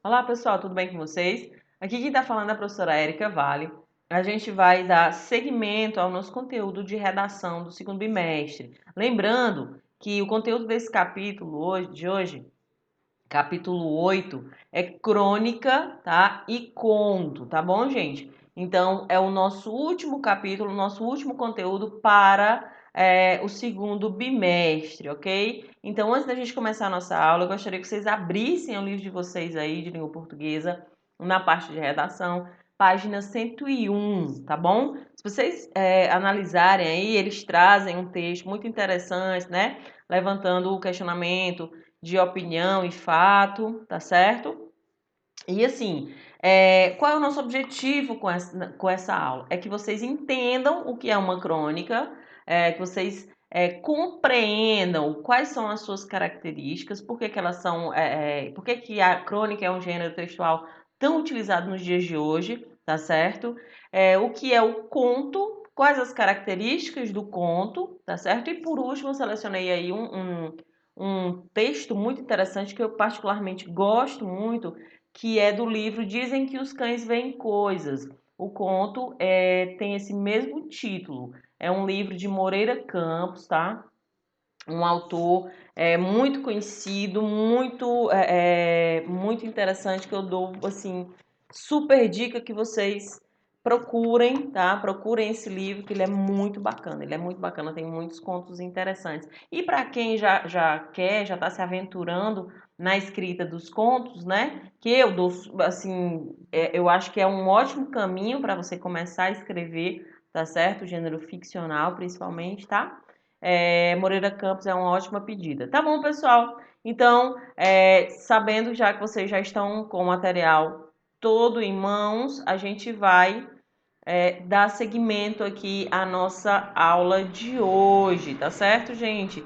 Olá pessoal, tudo bem com vocês? Aqui quem está falando é a professora Érica Vale. A gente vai dar seguimento ao nosso conteúdo de redação do segundo bimestre. Lembrando que o conteúdo desse de hoje, capítulo 8, é crônica, tá? E conto, tá bom, gente? Então, é o nosso último capítulo, nosso último conteúdo para o segundo bimestre, ok? Então, antes da gente começar a nossa aula, eu gostaria que vocês abrissem o livro de vocês aí, de língua portuguesa, na parte de redação, página 101, tá bom? Se vocês analisarem aí, eles trazem um texto muito interessante, né? Levantando o questionamento de opinião e fato, tá certo? E assim, qual é o nosso objetivo com essa aula? É que vocês entendam o que é uma crônica, que vocês compreendam quais são as suas características, por que que elas são, por que que a crônica é um gênero textual tão utilizado nos dias de hoje, tá certo? O que é o conto, quais as características do conto, tá certo? E por último, eu selecionei aí um texto muito interessante que eu particularmente gosto muito, que é do livro Dizem que os Cães Veem Coisas. O conto tem esse mesmo título. É um livro de Moreira Campos, tá? Um autor muito conhecido, muito interessante, que eu dou, assim, super dica que vocês procurem, tá? Procurem esse livro, que ele é muito bacana. Ele é muito bacana, tem muitos contos interessantes. E para quem já está se aventurando na escrita dos contos, né? Que eu dou, assim, eu acho que é um ótimo caminho para você começar a escrever, tá certo? O gênero ficcional, principalmente, tá? Moreira Campos é uma ótima pedida. Tá bom, pessoal? Então, sabendo já que vocês já estão com o material todo em mãos, a gente vai dar seguimento aqui à nossa aula de hoje, tá certo, gente?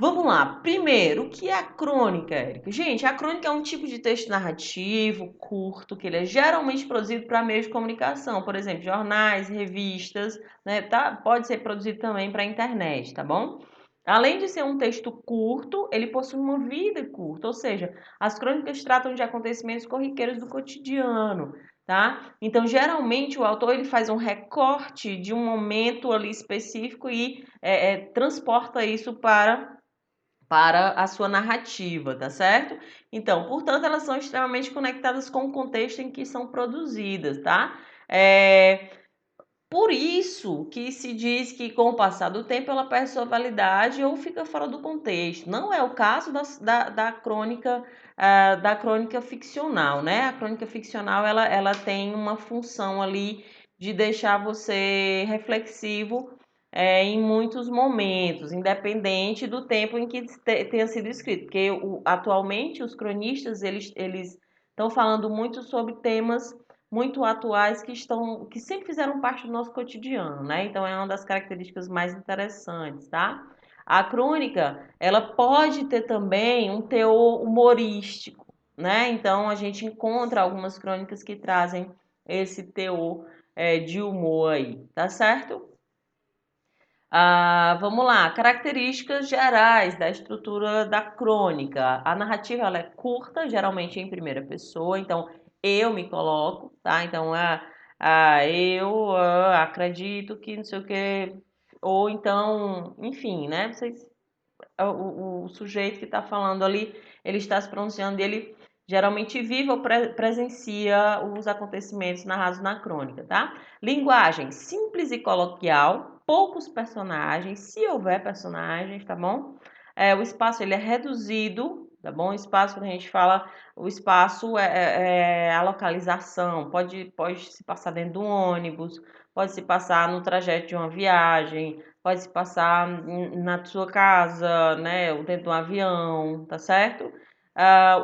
Vamos lá. Primeiro, o que é a crônica, Érica? Gente, a crônica é um tipo de texto narrativo curto que ele é geralmente produzido para meios de comunicação, por exemplo, jornais, revistas, né? Tá? Pode ser produzido também para a internet, tá bom? Além de ser um texto curto, ele possui uma vida curta, ou seja, as crônicas tratam de acontecimentos corriqueiros do cotidiano, tá? Então, geralmente o autor ele faz um recorte de um momento ali específico e transporta isso para a sua narrativa, tá certo? Então, portanto, elas são extremamente conectadas com o contexto em que são produzidas, tá? Por isso que se diz que com o passar do tempo ela perde sua validade ou fica fora do contexto. Não é o caso da crônica, da crônica ficcional, né? A crônica ficcional ela tem uma função ali de deixar você reflexivo em muitos momentos, independente do tempo em que tenha sido escrito. Porque atualmente os cronistas eles estão falando muito sobre temas muito atuais que sempre fizeram parte do nosso cotidiano, né? Então é uma das características mais interessantes, tá? A crônica, ela pode ter também um teor humorístico, né? Então a gente encontra algumas crônicas que trazem esse teor de humor aí, tá certo? Vamos lá, características gerais da estrutura da crônica. A narrativa ela é curta, geralmente em primeira pessoa, então eu me coloco, tá? Então, eu acredito que não sei o que, ou então, enfim, né? O sujeito que está falando ali, ele está se pronunciando e ele geralmente vive ou presencia os acontecimentos narrados na crônica, tá? Linguagem simples e coloquial, poucos personagens, se houver personagens, tá bom? O espaço ele é reduzido, tá bom? O espaço, quando a gente fala, o espaço é a localização, pode se passar dentro de um ônibus, pode se passar no trajeto de uma viagem, pode se passar na sua casa, né, ou dentro de um avião, tá certo?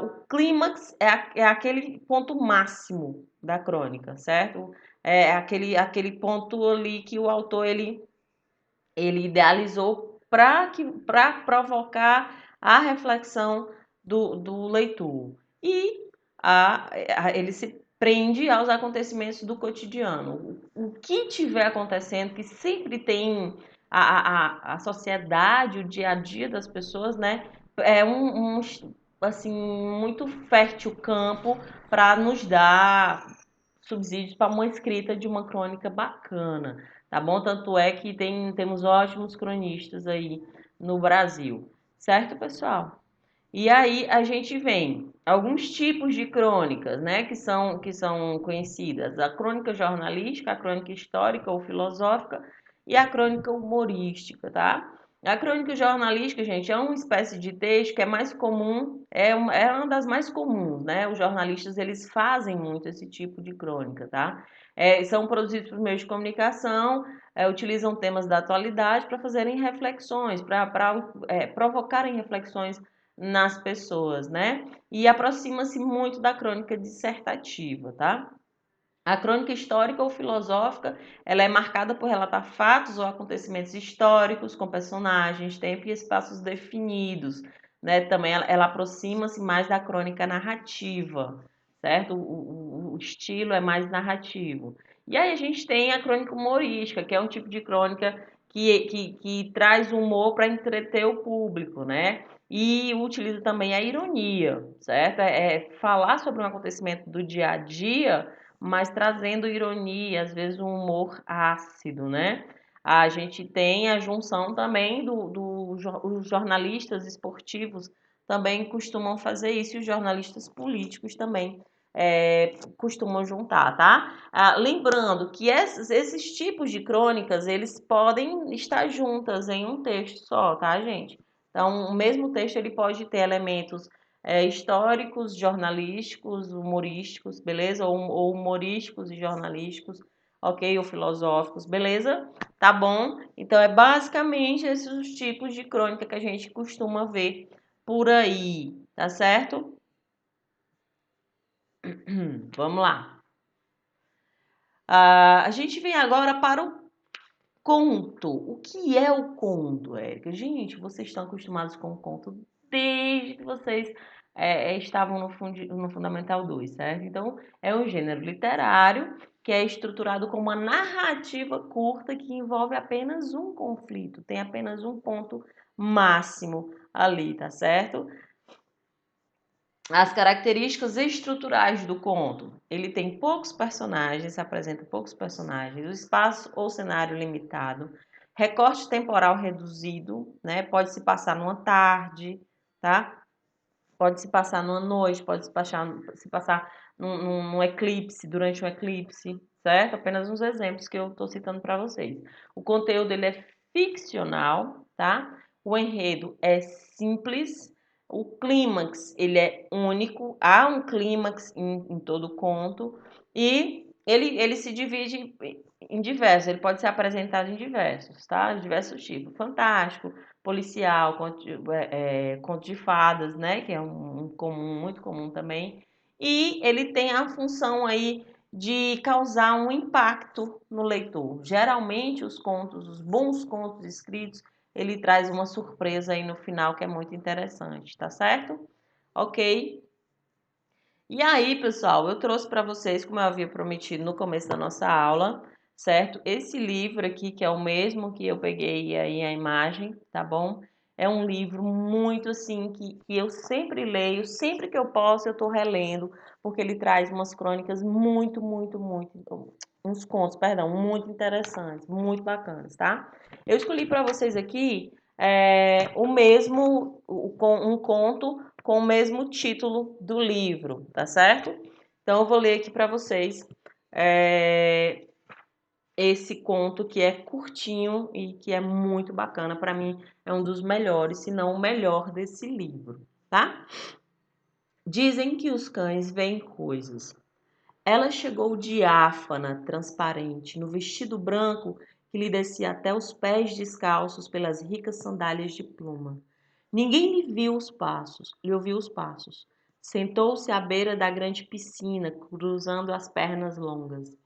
O clímax é aquele ponto máximo da crônica, certo? É aquele ponto ali que o autor ele idealizou para provocar a reflexão do leitor. E ele se prende aos acontecimentos do cotidiano. O que tiver acontecendo, que sempre tem a sociedade, o dia a dia das pessoas, né? É assim, muito fértil o campo para nos dar subsídios para uma escrita de uma crônica bacana, tá bom? Tanto é que temos ótimos cronistas aí no Brasil, certo, pessoal? E aí a gente vem alguns tipos de crônicas, né, que são conhecidas: a crônica jornalística, a crônica histórica ou filosófica e a crônica humorística, tá? A crônica jornalística, gente, é uma espécie de texto que é mais comum, é uma das mais comuns, né? Os jornalistas, eles fazem muito esse tipo de crônica, tá? São produzidos por meios de comunicação, utilizam temas da atualidade para fazerem reflexões, para provocarem reflexões nas pessoas, né? E aproxima-se muito da crônica dissertativa, tá? A crônica histórica ou filosófica, ela é marcada por relatar fatos ou acontecimentos históricos com personagens, tempo e espaços definidos, né? Também ela aproxima-se mais da crônica narrativa, certo? O estilo é mais narrativo. E aí a gente tem a crônica humorística, que é um tipo de crônica que traz humor para entreter o público, né? E utiliza também a ironia, certo? Falar sobre um acontecimento do dia a dia, mas trazendo ironia, às vezes um humor ácido, né? A gente tem a junção também os jornalistas esportivos também costumam fazer isso, e os jornalistas políticos também costumam juntar, tá? Lembrando que esses tipos de crônicas, eles podem estar juntas em um texto só, tá, gente? Então, o mesmo texto ele pode ter elementos históricos, jornalísticos, humorísticos, beleza? Ou humorísticos e jornalísticos, ok? Ou filosóficos, beleza? Tá bom? Então, é basicamente esses os tipos de crônica que a gente costuma ver por aí, tá certo? Vamos lá. A gente vem agora para o conto. O que é o conto, Érica? Gente, vocês estão acostumados com o conto desde que vocês estavam no Fundamental 2, certo? Então, é um gênero literário que é estruturado como uma narrativa curta que envolve apenas um conflito, tem apenas um ponto máximo ali, tá certo? As características estruturais do conto. Ele tem poucos personagens, apresenta poucos personagens, o espaço ou cenário limitado, recorte temporal reduzido, né? Pode se passar numa tarde, tá? Pode se passar numa noite, pode se passar num eclipse, durante um eclipse, certo? Apenas uns exemplos que eu estou citando para vocês. O conteúdo ele é ficcional, tá? O enredo é simples, o clímax ele é único, há um clímax em todo o conto e ele se divide em diversos, ele pode ser apresentado em diversos, tá? Diversos tipos, fantástico, policial, conto de fadas, né? Que é um comum, muito comum também. E ele tem a função aí de causar um impacto no leitor. Geralmente os bons contos escritos, ele traz uma surpresa aí no final que é muito interessante, tá certo? Ok? E aí, pessoal, eu trouxe para vocês, como eu havia prometido no começo da nossa aula, certo? Esse livro aqui, que é o mesmo que eu peguei aí a imagem, tá bom? É um livro muito assim que eu sempre leio, sempre que eu posso eu tô relendo, porque ele traz umas crônicas muito, muito, muito, uns contos, perdão, muito interessantes, muito bacanas, tá? Eu escolhi para vocês aqui um conto com o mesmo título do livro, tá certo? Então eu vou ler aqui para vocês esse conto que é curtinho e que é muito bacana. Para mim é um dos melhores, se não o melhor desse livro, tá? Dizem que os cães veem coisas. Ela chegou diáfana, transparente, no vestido branco que lhe descia até os pés descalços pelas ricas sandálias de pluma. Ninguém lhe ouviu os passos. Sentou-se à beira da grande piscina, cruzando as pernas longas.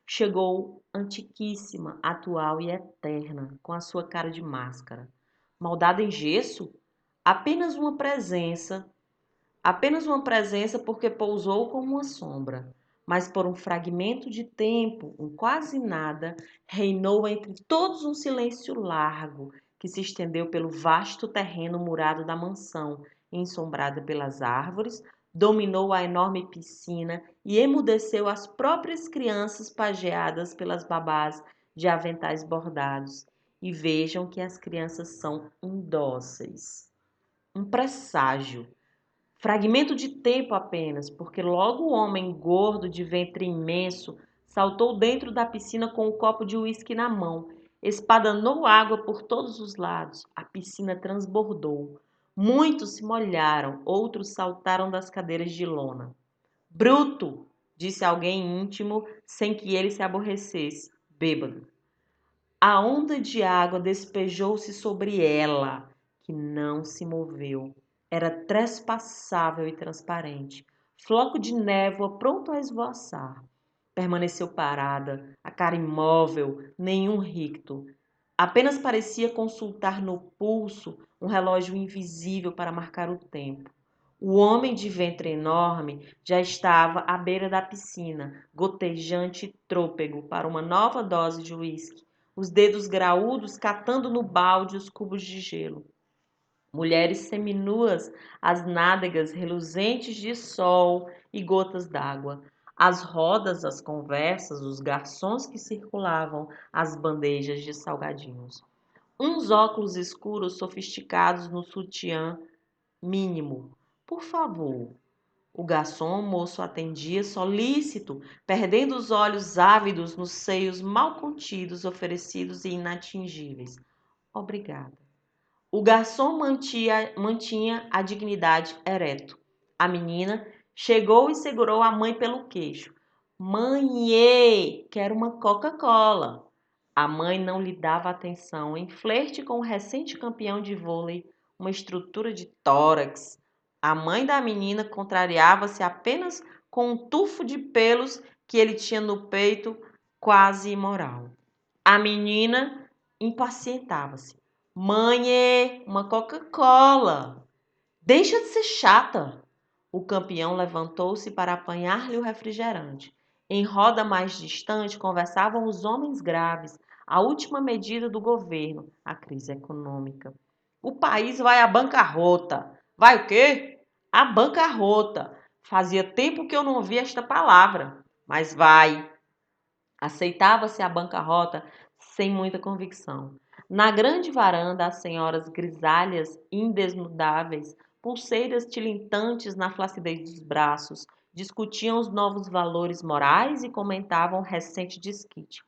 Chegou antiquíssima, atual e eterna, com a sua cara de máscara. Moldada em gesso? Apenas uma presença, apenas uma presença porque pousou como uma sombra. Mas por um fragmento de tempo, um quase nada, reinou entre todos um silêncio largo que se estendeu pelo vasto terreno murado da mansão, ensombrada pelas árvores, dominou a enorme piscina e emudeceu as próprias crianças pajeadas pelas babás de aventais bordados. E vejam que as crianças são indóceis. Um presságio. Fragmento de tempo apenas, porque logo o homem gordo de ventre imenso saltou dentro da piscina com o copo de uísque na mão. Espadanou água por todos os lados. A piscina transbordou. Muitos se molharam, outros saltaram das cadeiras de lona. Bruto! Disse alguém íntimo, sem que ele se aborrecesse, bêbado. A onda de água despejou-se sobre ela, que não se moveu. Era trespassável e transparente, floco de névoa pronto a esvoaçar. Permaneceu parada, a cara imóvel, nenhum ricto. Apenas parecia consultar no pulso um relógio invisível para marcar o tempo. O homem de ventre enorme já estava à beira da piscina, gotejante e trôpego para uma nova dose de uísque, os dedos graúdos catando no balde os cubos de gelo. Mulheres seminuas, as nádegas reluzentes de sol e gotas d'água. As rodas, as conversas, os garçons que circulavam, as bandejas de salgadinhos. Uns óculos escuros sofisticados no sutiã mínimo. Por favor. O garçom moço atendia solícito, perdendo os olhos ávidos nos seios mal contidos, oferecidos e inatingíveis. Obrigada. O garçom mantinha a dignidade ereto. A menina chegou e segurou a mãe pelo queixo. Mãe, quero uma Coca-Cola. A mãe não lhe dava atenção. Em flerte com o recente campeão de vôlei, uma estrutura de tórax. A mãe da menina contrariava-se apenas com um tufo de pelos que ele tinha no peito, quase imoral. A menina impacientava-se. Mãe, uma Coca-Cola. Deixa de ser chata. O campeão levantou-se para apanhar-lhe o refrigerante. Em roda mais distante conversavam os homens graves, a última medida do governo, a crise econômica. O país vai à bancarrota. Vai o quê? À bancarrota. Fazia tempo que eu não ouvia esta palavra, mas vai. Aceitava-se a bancarrota sem muita convicção. Na grande varanda, as senhoras grisalhas, indesnudáveis, pulseiras tilintantes na flacidez dos braços, discutiam os novos valores morais e comentavam o recente desquite.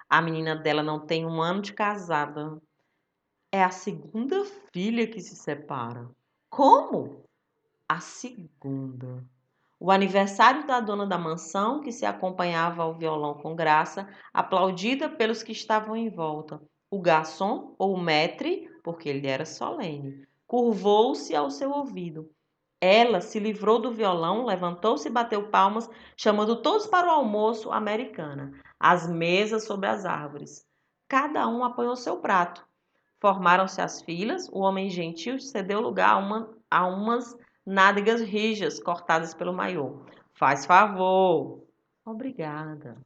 A menina dela não tem um ano de casada. É a segunda filha que se separa. Como? A segunda. O aniversário da dona da mansão, que se acompanhava ao violão com graça, aplaudida pelos que estavam em volta. O garçom, ou maître, porque ele era solene, curvou-se ao seu ouvido. Ela se livrou do violão, levantou-se e bateu palmas, chamando todos para o almoço americana, as mesas sobre as árvores. Cada um apanhou seu prato. Formaram-se as filas, o homem gentil cedeu lugar a umas nádegas rijas cortadas pelo maiô. Faz favor. Obrigada.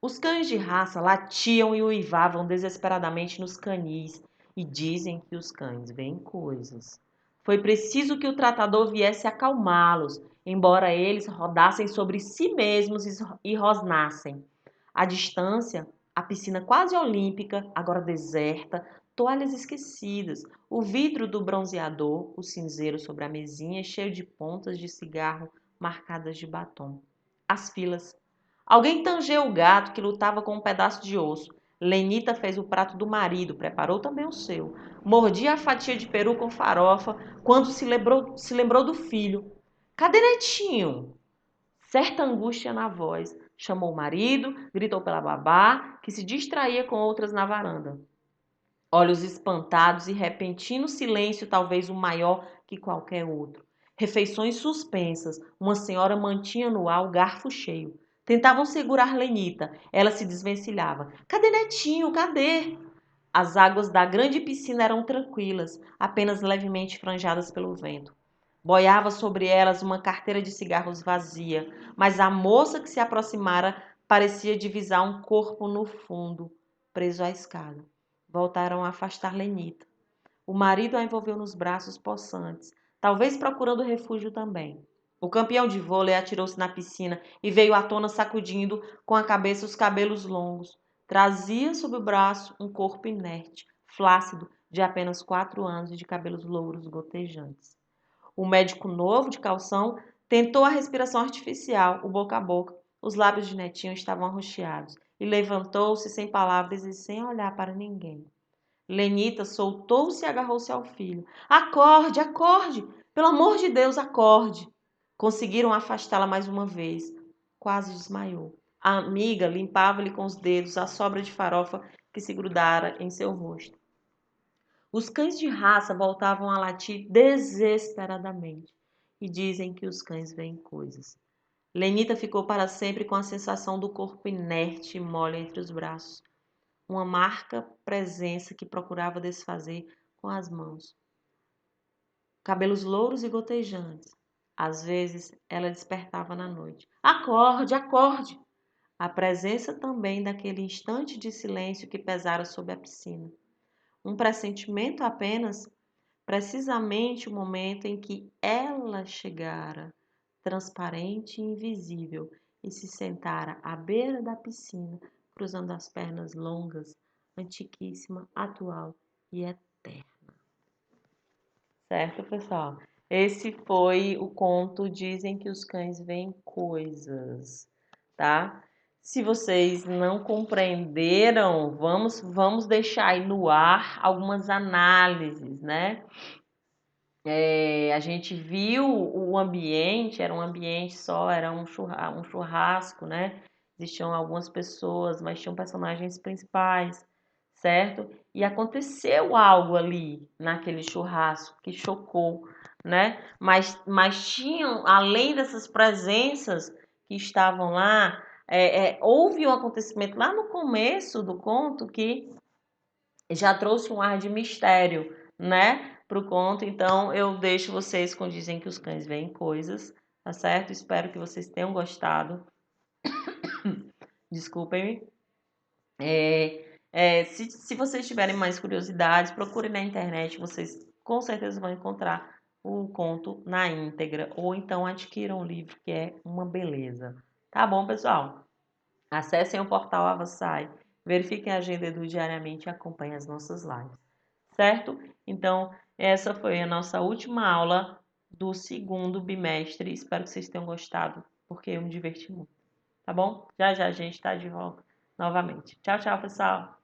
Os cães de raça latiam e uivavam desesperadamente nos canis e dizem que os cães veem coisas. Foi preciso que o tratador viesse acalmá-los, embora eles rodassem sobre si mesmos e rosnassem. À distância, a piscina quase olímpica, agora deserta, toalhas esquecidas, o vidro do bronzeador, o cinzeiro sobre a mesinha cheio de pontas de cigarro marcadas de batom. As filas. Alguém tangeu o gato que lutava com um pedaço de osso. Lenita fez o prato do marido, preparou também o seu. Mordia a fatia de peru com farofa quando se lembrou do filho. Cadê Netinho? Certa angústia na voz. Chamou o marido, gritou pela babá, que se distraía com outras na varanda. Olhos espantados e repentino silêncio, talvez o maior que qualquer outro. Refeições suspensas. Uma senhora mantinha no ar o garfo cheio. Tentavam segurar Lenita. Ela se desvencilhava. Cadê Netinho? Cadê? As águas da grande piscina eram tranquilas, apenas levemente franjadas pelo vento. Boiava sobre elas uma carteira de cigarros vazia, mas a moça que se aproximara parecia divisar um corpo no fundo, preso à escada. Voltaram a afastar Lenita. O marido a envolveu nos braços possantes. talvez procurando refúgio também. O campeão de vôlei atirou-se na piscina e veio à tona sacudindo com a cabeça os cabelos longos. Trazia sob o braço um corpo inerte, flácido, de apenas 4 anos e de cabelos louros gotejantes. O médico novo de calção tentou a respiração artificial, o boca a boca. Os lábios de Netinho estavam arroxeados e levantou-se sem palavras e sem olhar para ninguém. Lenita soltou-se e agarrou-se ao filho. Acorde, acorde! Pelo amor de Deus, acorde! Conseguiram afastá-la mais uma vez. Quase desmaiou. A amiga limpava-lhe com os dedos a sobra de farofa que se grudara em seu rosto. Os cães de raça voltavam a latir desesperadamente. E dizem que os cães veem coisas. Lenita ficou para sempre com a sensação do corpo inerte e mole entre os braços. Uma marca presença que procurava desfazer com as mãos. Cabelos louros e gotejantes. Às vezes ela despertava na noite. Acorde, acorde! A presença também daquele instante de silêncio que pesara sobre a piscina. Um pressentimento apenas, precisamente o momento em que ela chegara, transparente e invisível, e se sentara à beira da piscina, cruzando as pernas longas, antiquíssima, atual e eterna. Certo, pessoal? Esse foi o conto Dizem que os cães veem coisas, tá? Se vocês não compreenderam, vamos deixar aí no ar algumas análises, né? A gente viu o ambiente, era um ambiente só, era um churrasco, né? Existiam algumas pessoas, mas tinham personagens principais, certo? E aconteceu algo ali naquele churrasco que chocou, né? Mas tinham, além dessas presenças que estavam lá, houve um acontecimento lá no começo do conto que já trouxe um ar de mistério, né, para o conto. Então, eu deixo vocês com Dizem que os cães veem coisas, tá certo? Espero que vocês tenham gostado. Desculpem-me. Se vocês tiverem mais curiosidades, procurem na internet, vocês com certeza vão encontrar o conto na íntegra, ou então adquiram o livro, que é uma beleza. Tá bom, pessoal? Acessem o portal Avassai, verifiquem a agenda Edu diariamente e acompanhem as nossas lives. Certo? Então, essa foi a nossa última aula do segundo bimestre. Espero que vocês tenham gostado, porque eu me diverti muito. Tá bom? Já já a gente está de volta novamente. Tchau, tchau, pessoal!